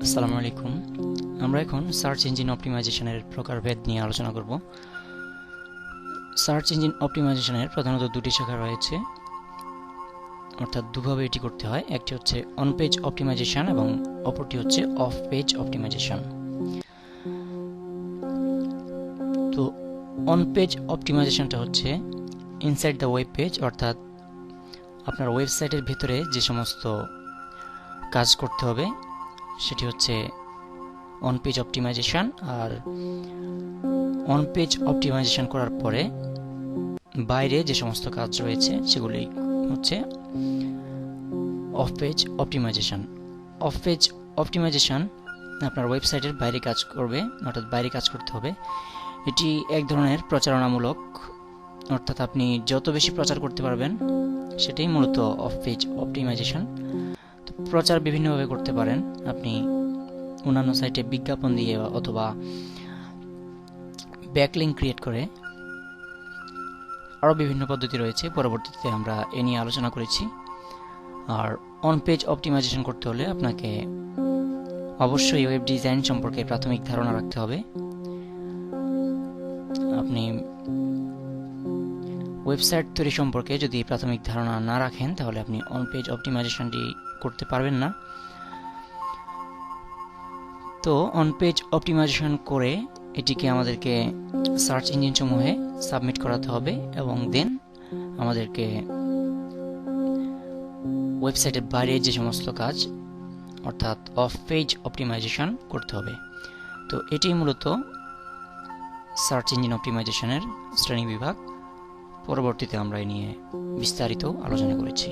আসসালামু আলাইকুম। আমরা এখন সার্চ ইঞ্জিন অপটিমাইজেশনের প্রকারভেদ নিয়ে আলোচনা করব। সার্চ ইঞ্জিন অপটিমাইজেশনের প্রধানত দুটি শাখা রয়েছে, অর্থাৎ দুভাবে এটি করতে হয়। একটি হচ্ছে অন পেজ অপটিমাইজেশন এবং অপরটি হচ্ছে অফ পেজ অপটিমাইজেশন। তো অন পেজ অপটিমাইজেশনটা হচ্ছে ইনসাইড দ্য ওয়েব পেজ, অর্থাৎ আপনার ওয়েবসাইটের ভিতরে যে সমস্ত কাজ করতে হবে সেটি হচ্ছে অন পেজ অপটিমাইজেশন। আর অন পেজ অপটিমাইজেশন করার পরে বাইরে যে সমস্ত কাজ রয়েছে সেগুলি হচ্ছে off page optimization. Off page optimization আপনার ওয়েবসাইটের বাইরে কাজ করবে, অর্থাৎ বাইরে কাজ করতে হবে। এটি এক ধরনের প্রচারণামূলক, অর্থাৎ আপনি যত বেশি প্রচার করতে পারবেন সেটাই মূলত অফ পেজ অপটিমাইজেশন। তো প্রচার বিভিন্নভাবে করতে পারেন, আপনি অন্যান্য সাইটে বিজ্ঞাপন দিয়ে অথবা ব্যাকলিঙ্ক ক্রিয়েট করে, আরও বিভিন্ন পদ্ধতি রয়েছে, পরবর্তীতে আমরা এ নিয়ে আলোচনা করেছি। আর অন পেজ অপটিমাইজেশন করতে হলে আপনাকে অবশ্যই ওয়েব ডিজাইন সম্পর্কে প্রাথমিক ধারণা রাখতে হবে। আপনি ওয়েবসাইট তৈরি সম্পর্কে যদি প্রাথমিক ধারণা না রাখেন তাহলে আপনি অন পেজ অপটিমাইজেশনটি করতে পারবেন না। তো অন পেজ অপটিমাইজেশন করে এটিকে আমাদেরকে সার্চ ইঞ্জিন সমূহে সাবমিট করাতে হবে এবং দেন আমাদেরকে ওয়েবসাইটের বাইরে যে সমস্ত কাজ, অর্থাৎ অফ পেজ অপটিমাইজেশন করতে হবে। তো এটি মূলত সার্চ ইঞ্জিন অপটিমাইজেশনের শ্রেণীবিভাগ। পরবর্তীতে আমরা এ নিয়ে বিস্তারিত আলোচনা করেছি।